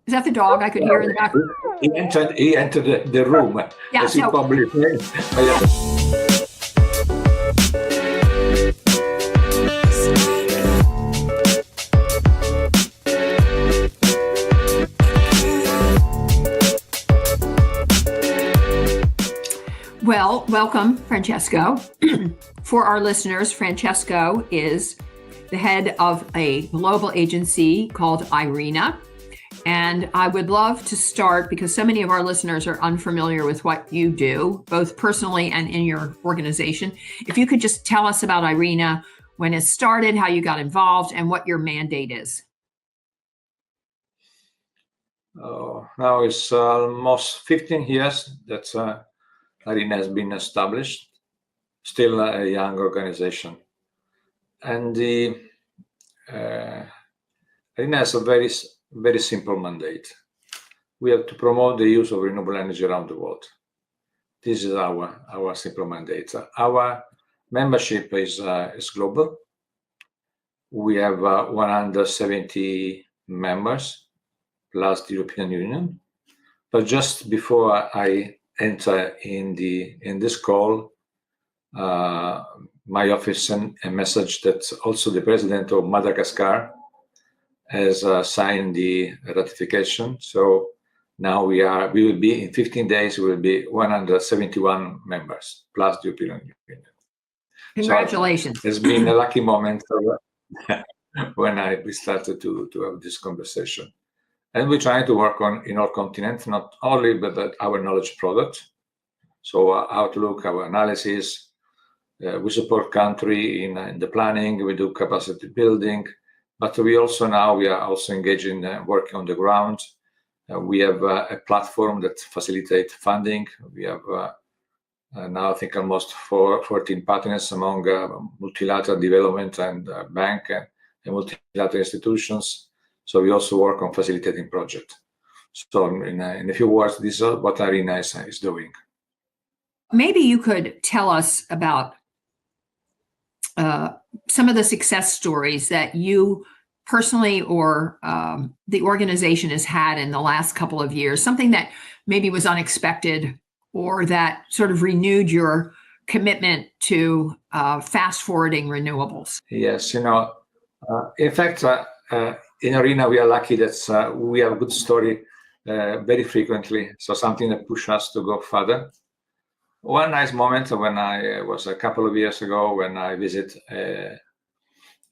Is that the dog I could hear in the back? He entered the room. Yeah, as you probably heard. Well, welcome, Francesco. For our listeners, Francesco is the head of a global agency called IRENA. And I would love to start, because so many of our listeners are unfamiliar with what you do, both personally and in your organization. If you could just tell us about IRENA, when it started, how you got involved, and what your mandate is. Now it's almost 15 years that IRENA has been established, still a young organization. And the IRENA has a very simple mandate. We have to promote the use of renewable energy around the world. This is our simple mandate. Our membership is global. We have 170 members plus the European Union. But just before I enter in this call, my office sent a message that also the president of Madagascar has signed the ratification. So now we will be in 15 days. We will be 171 members plus the European Union. Congratulations! So it's been a lucky moment when we started to have this conversation. And we're trying to work in our continent, not only but our knowledge product. So our outlook, our analysis, we support country in the planning, we do capacity building, but we are also engaged in working on the ground. We have a platform that facilitates funding. We have now I think almost 14 partners among multilateral development and bank and multilateral institutions. So we also work on facilitating projects. So in a few words, this is what IRENA is doing. Maybe you could tell us about some of the success stories that you personally or the organization has had in the last couple of years, something that maybe was unexpected or that sort of renewed your commitment to fast forwarding renewables. Yes, in fact, in IRENA, we are lucky that we have a good story very frequently. So something that pushes us to go further. One nice moment when I was a couple of years ago when I visited an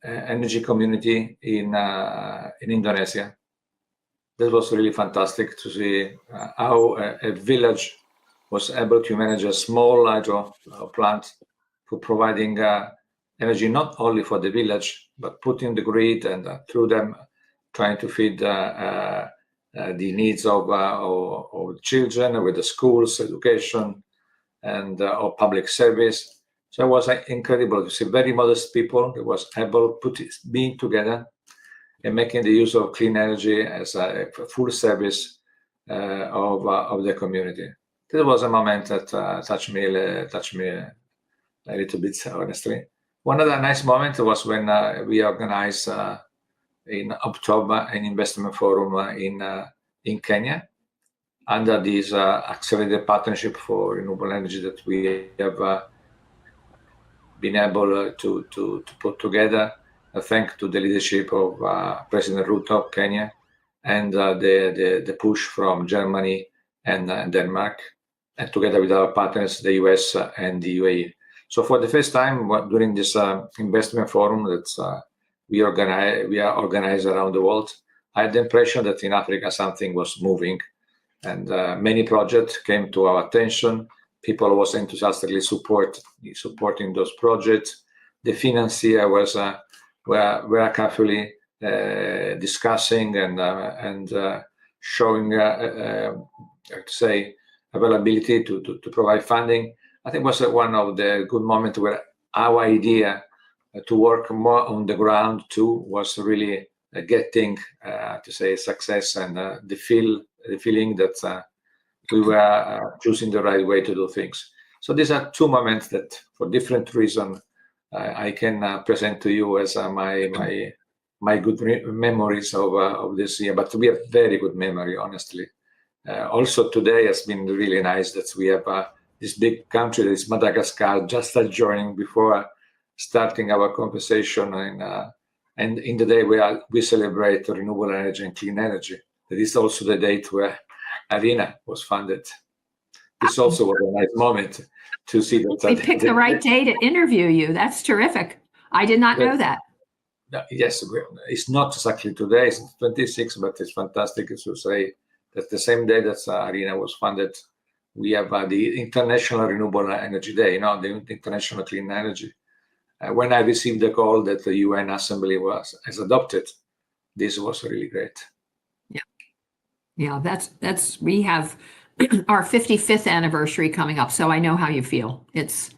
energy community in Indonesia. That was really fantastic to see how a village was able to manage a small hydro plant for providing energy not only for the village, but putting the grid and through them trying to feed the needs of children with the schools, education, and or public service. So it was incredible to see very modest people that was able to being together and making the use of clean energy as a full service of the community. That was a moment that touched me a little bit, honestly. One other nice moment was when we organized in October an investment forum in Kenya, under this accelerated partnership for renewable energy that we have been able to put together, thanks to the leadership of President Ruto of Kenya and the push from Germany and Denmark, and together with our partners, the US and the UAE. So for the first time during this investment forum that we are organized around the world, I had the impression that in Africa something was moving. And many projects came to our attention. People was enthusiastically supporting those projects. The financier were carefully discussing and showing, availability to provide funding. I think was one of the good moments where our idea to work more on the ground too was really getting success and the feeling that we were choosing the right way to do things. So these are two moments that, for different reasons, I can present to you as my my good memories of this year, but we have very good memory, honestly. Also today has been really nice that we have this big country, this Madagascar, just joining before starting our conversation. And in the day we celebrate renewable energy and clean energy. That is also the date where IRENA was founded. This also was a nice moment to see that. We picked the right day to interview you. That's terrific. I did not know that. Yes, it's not exactly today, it's 26, but it's fantastic to say that the same day that IRENA was founded, we have the International Renewable Energy Day, the International Clean Energy. When I received the call that the UN Assembly has adopted, this was really great. Yeah, that's we have our 55th anniversary coming up, so I know how you feel. It's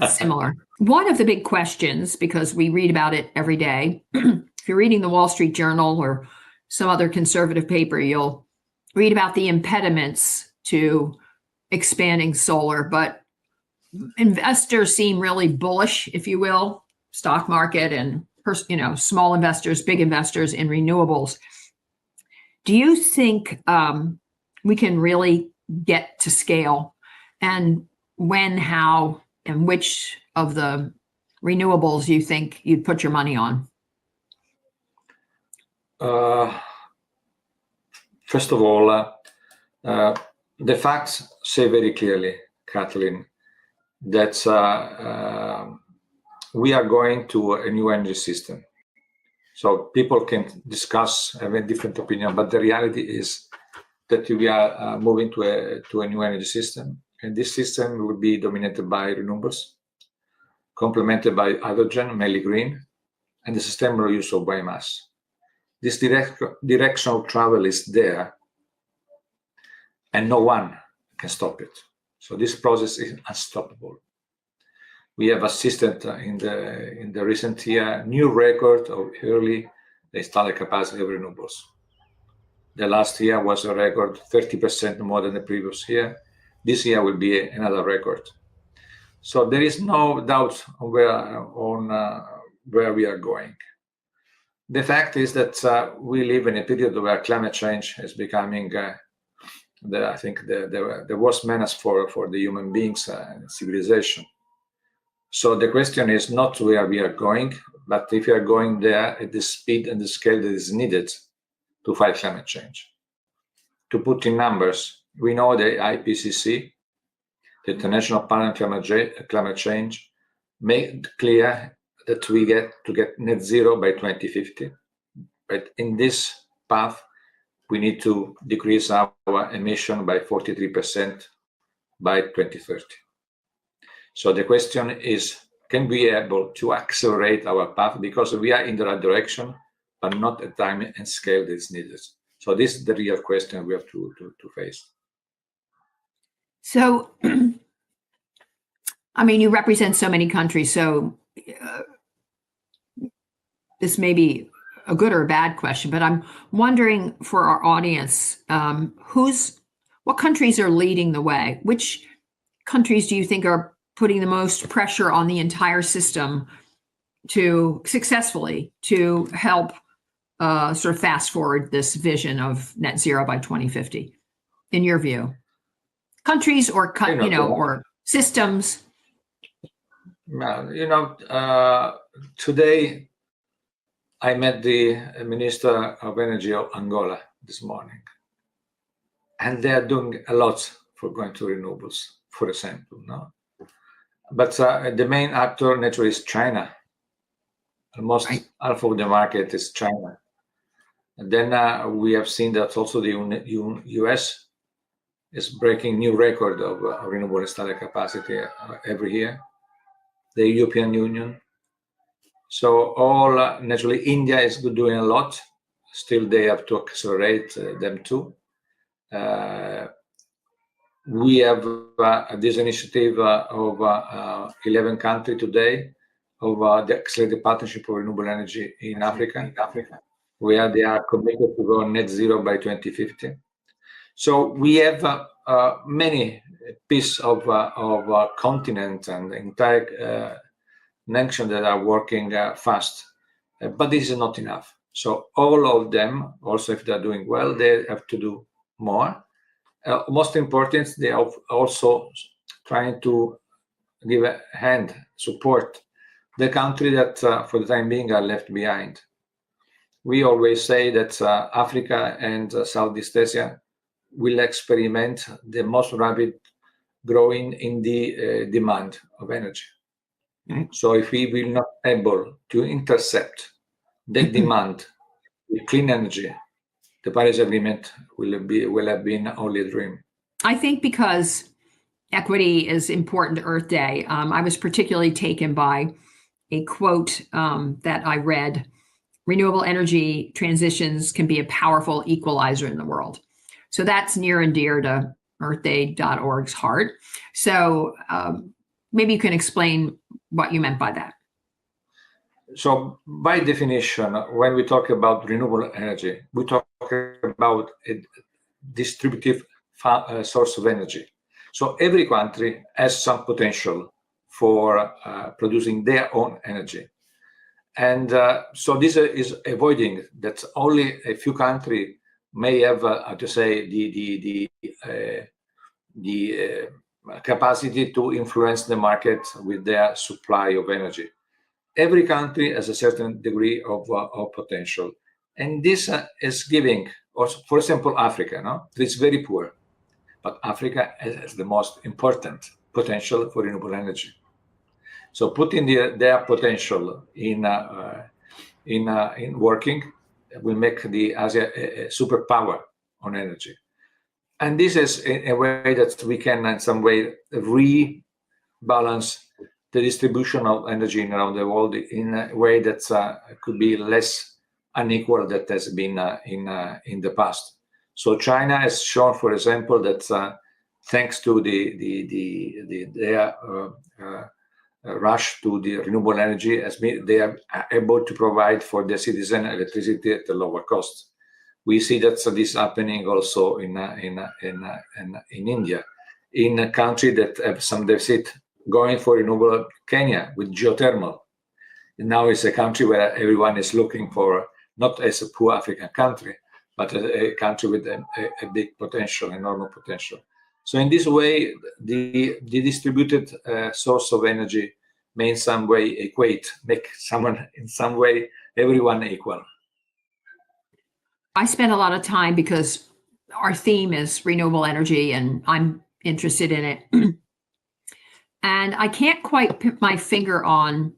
similar. One of the big questions, because we read about it every day, if you're reading the Wall Street Journal or some other conservative paper, you'll read about the impediments to expanding solar, but investors seem really bullish, if you will, stock market and small investors, big investors in renewables. Do you think we can really get to scale? And when, how, and which of the renewables you think you'd put your money on? First of all, the facts say very clearly, Kathleen, that we are going to a new energy system. So people can discuss, have a different opinion, but the reality is that we are moving to a new energy system, and this system will be dominated by renewables, complemented by hydrogen, mainly green, and the sustainable use of biomass. This direction of travel is there, and no one can stop it. So this process is unstoppable. We have assisted in the recent year new record of early installed capacity of renewables. The last year was a record 30% more than the previous year. This year will be another record. So there is no doubt on where we are going. The fact is that we live in a period where climate change is becoming the worst menace for the human beings and civilization. So the question is not where we are going, but if we are going there at the speed and the scale that is needed to fight climate change. To put in numbers, we know the IPCC, the International Panel on Climate Change, made clear that we get to get net zero by 2050. But in this path, we need to decrease our emission by 43% by 2030. So the question is, can we be able to accelerate our path, because we are in the right direction, but not at time and scale that is needed. So this is the real question we have to face. So, I mean, you represent so many countries, so this may be a good or a bad question, but I'm wondering for our audience, what countries are leading the way? Which countries do you think are putting the most pressure on the entire system to successfully to help sort of fast forward this vision of net zero by 2050, in your view? Countries or or systems? Today I met the Minister of Energy of Angola this morning, and they are doing a lot for going to renewables, for example. No, but the main actor naturally is China. Almost half of the market is China. And then we have seen that also the US is breaking new record of renewable installed capacity every year. The European Union. So all naturally, India is doing a lot. Still, they have to accelerate them too. We have this initiative of 11 countries today of the Accelerated Partnership for Renewable Energy in Africa, where they are committed to go net zero by 2050. So we have many pieces of continent and entire nation that are working fast but this is not enough. So all of them, also if they're doing well, they have to do more. Most important, they are also trying to give a hand, support the country that for the time being are left behind. We always say that Africa and Southeast Asia will experiment the most rapid growing in the demand of energy. So if we will not able to intercept the demand with clean energy, the Paris Agreement will have been only a dream. I think because equity is important to Earth Day, I was particularly taken by a quote that I read: renewable energy transitions can be a powerful equalizer in the world. So that's near and dear to earthday.org's heart. So maybe you can explain what you meant by that. So by definition, when we talk about renewable energy, we talk about a distributive source of energy. So every country has some potential for producing their own energy. And so this is avoiding that only a few countries may have, to say, the capacity to influence the market with their supply of energy. Every country has a certain degree of potential. And this is giving, also, for example, Africa, no? It's very poor, but Africa has the most important potential for renewable energy. So putting their potential in working will make the Asia a superpower on energy. And this is a way that we can, in some way, rebalance the distribution of energy around the world in a way that could be less unequal than has been in the past. So China has shown, for example, that thanks to their rush to the renewable energy, they are able to provide for their citizen electricity at a lower cost. We see that this is happening also in India, in a country that have some deficit, going for renewable. Kenya with geothermal. And now it's a country where everyone is looking for, not as a poor African country, but a country with a big potential, enormous potential. So in this way, the distributed source of energy may in some way make someone, in some way, everyone equal. I spend a lot of time, because our theme is renewable energy and I'm interested in it. And I can't quite put my finger on,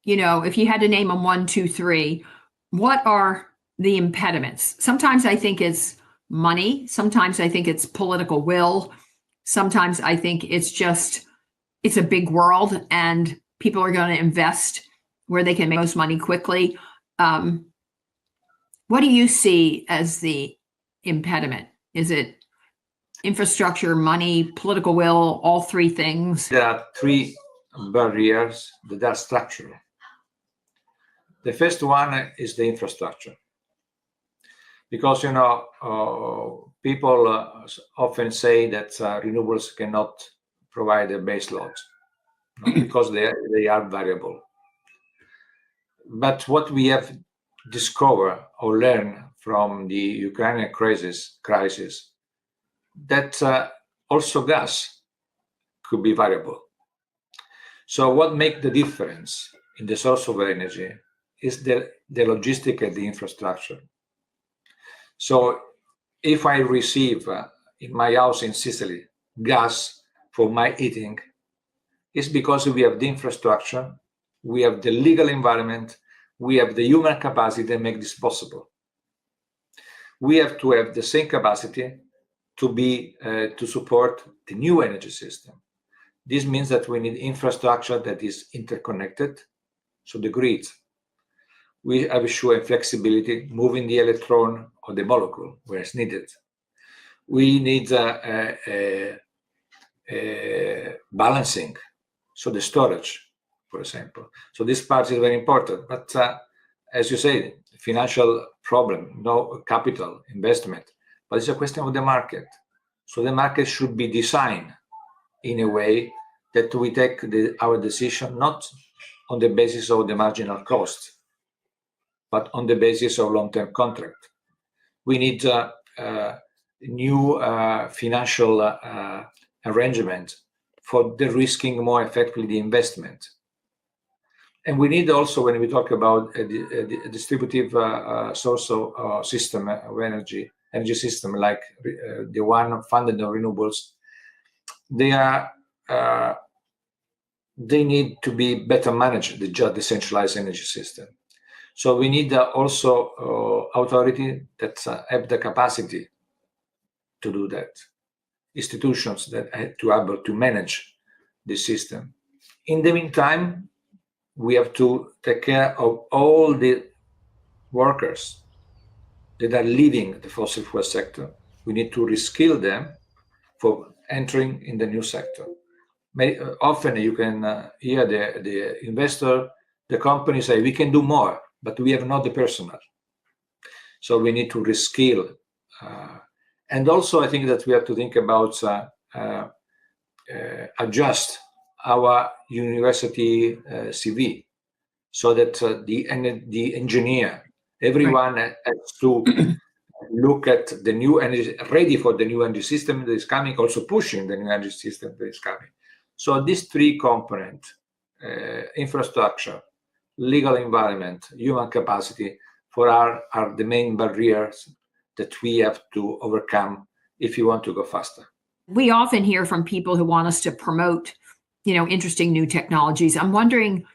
if you had to name them 1, 2, 3, what are the impediments? Sometimes I think it's money. Sometimes I think it's political will. Sometimes I think it's a big world and people are going to invest where they can make most money quickly. What do you see as the impediment? Is it infrastructure, money, political will, all three things? There are three barriers that are structural. The first one is the infrastructure. Because, people often say that renewables cannot provide a base load, because they are variable. But what we have discovered or learned from the Ukrainian crisis, that also gas could be variable. So what makes the difference in the source of energy is the logistic and the infrastructure. So if I receive in my house in Sicily gas for my heating, it's because we have the infrastructure, we have the legal environment, we have the human capacity to make this possible. We have to have the same capacity to support the new energy system. This means that we need infrastructure that is interconnected, so the grid. We have sure flexibility, moving the electron or the molecule where it's needed. We need balancing, so the storage, for example. So this part is very important. But as you say, financial problem, no capital investment, but it's a question of the market. So the market should be designed in a way that we take our decision not on the basis of the marginal cost, but on the basis of long-term contract. We need new financial arrangement for de-risking more effectively the investment. And we need also, when we talk about a distributive source of system of energy system like the one funded on renewables, they need to be better managed, the just decentralized energy system. So we need also authority that have the capacity to do that, institutions that have to be able to manage the system. In the meantime, we have to take care of all the workers that are leaving the fossil fuel sector. We need to reskill them for entering in the new sector. Often you can hear the investor, the company say, we can do more, but we have not the personnel. So we need to reskill. And also I think that we have to think about adjust our university CV so that the engineer, everyone has to look at the new energy, ready for the new energy system that is coming, also pushing the new energy system that is coming. So these three components, infrastructure, legal environment, human capacity, are the main barriers that we have to overcome if you want to go faster. We often hear from people who want us to promote, interesting new technologies. I'm wondering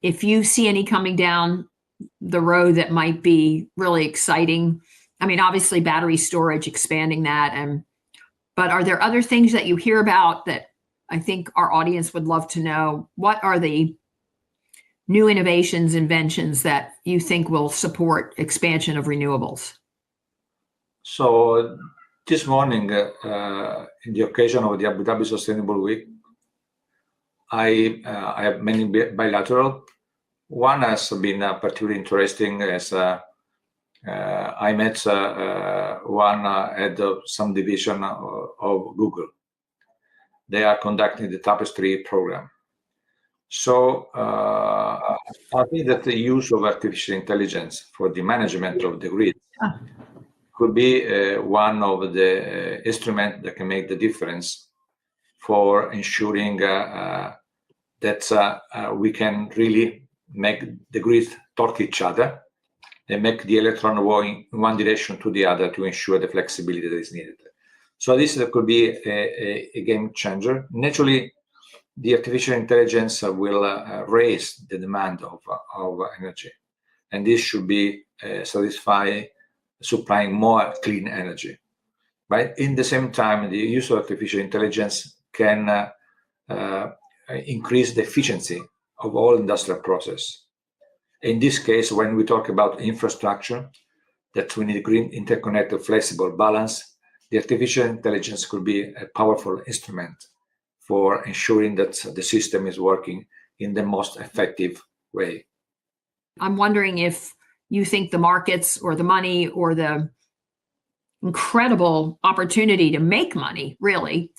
if you see any coming down the road that might be really exciting. I mean, obviously battery storage, expanding that, but are there other things that you hear about that I think our audience would love to know? What are the new innovations, inventions that you think will support expansion of renewables? So this morning, in the occasion of the Abu Dhabi Sustainable Week, I have many bilateral. One has been particularly interesting as I met one head of some division of Google. They are conducting the Tapestry program. So I think that the use of artificial intelligence for the management of the grid could be one of the instruments that can make the difference for ensuring that we can really make the grid talk each other and make the electron go in one direction to the other to ensure the flexibility that is needed. So this could be a game changer. Naturally, the artificial intelligence will raise the demand of energy, and this should be supplying more clean energy. Right? In the same time, the use of artificial intelligence can increase the efficiency of all industrial process. In this case, when we talk about infrastructure, that we need green, interconnected, flexible, balance, the artificial intelligence could be a powerful instrument for ensuring that the system is working in the most effective way. I'm wondering if you think the markets or the money or the incredible opportunity to make money really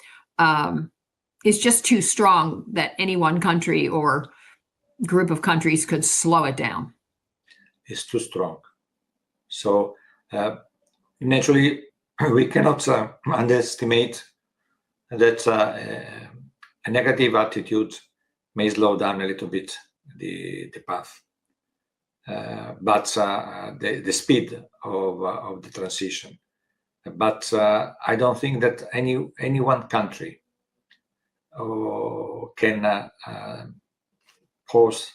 is just too strong that any one country or group of countries could slow it down. It's too strong. So naturally, we cannot underestimate that a negative attitude may slow down a little bit the path. But the speed of the transition. But I don't think that any one country can force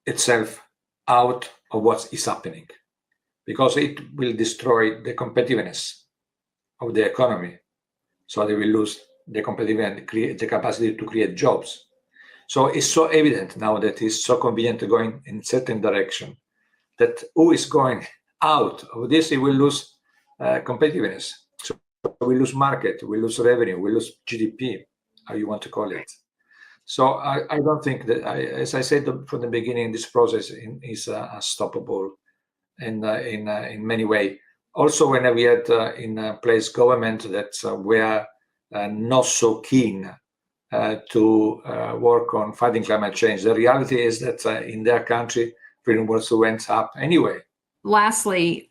itself out of what is happening, because it will destroy the competitiveness of the economy. So they will lose the competitiveness and create the capacity to create jobs. So it's so evident now that it's so convenient to going in certain direction that who is going out of this, it will lose competitiveness. So we lose market, we lose revenue, we lose GDP, how you want to call it. So I don't think that, as I said from the beginning, this process is unstoppable, and in many ways. Also, when we had in place government that were not so keen to work on fighting climate change, the reality is that in their country, renewables went up anyway. Lastly,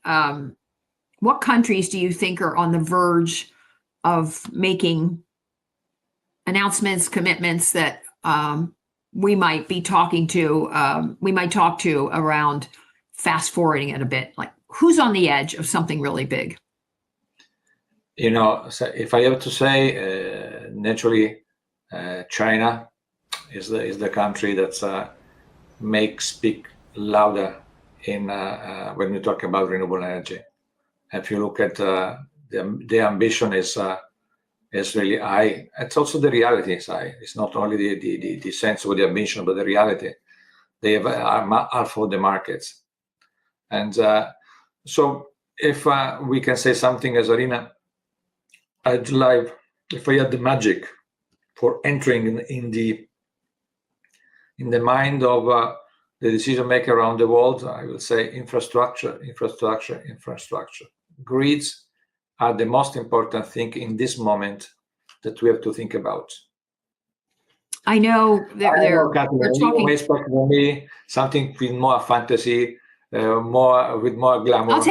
what countries do you think are on the verge of making announcements, commitments that we might be talking to, we might talk to around fast forwarding it a bit? Like, who's on the edge of something really big? You know, so if I have to say, naturally, China is the country that speak louder in when we talk about renewable energy. If you look at the ambition is really high. It's also the reality is high. It's not only the sense of the ambition, but the reality. They have half of the markets, and so if we can say something as Ireena, I'd like, if I had the magic for entering in the mind of the decision maker around the world, I will say infrastructure. Grids are the most important thing in this moment that we have to think about. I know they're talking. Expect for me something with more fantasy, with more glamour. I'll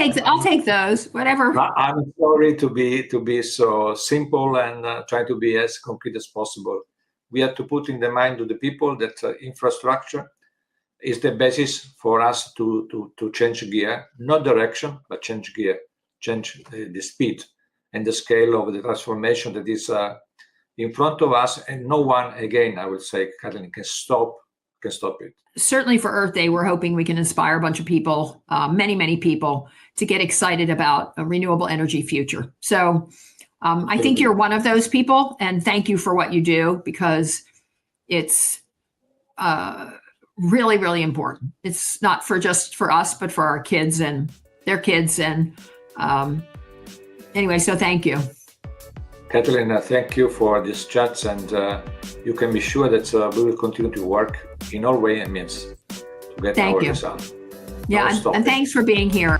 take those. Whatever. I'm sorry to be so simple and try to be as concrete as possible. We have to put in the mind of the people that infrastructure is the basis for us to change gear, not direction, but change gear, change the speed and the scale of the transformation that is in front of us, and no one, again, I would say, Kathleen, can stop it. Certainly for Earth Day, we're hoping we can inspire a bunch of people, many people, to get excited about a renewable energy future. So I think you're one of those people, and thank you for what you do, because it's really, really important. It's not just for us, but for our kids and their kids. And anyway, so thank you. Kathleen, thank you for this chat, and you can be sure that we will continue to work in all ways and means to get our result. Yeah, and thanks for being here.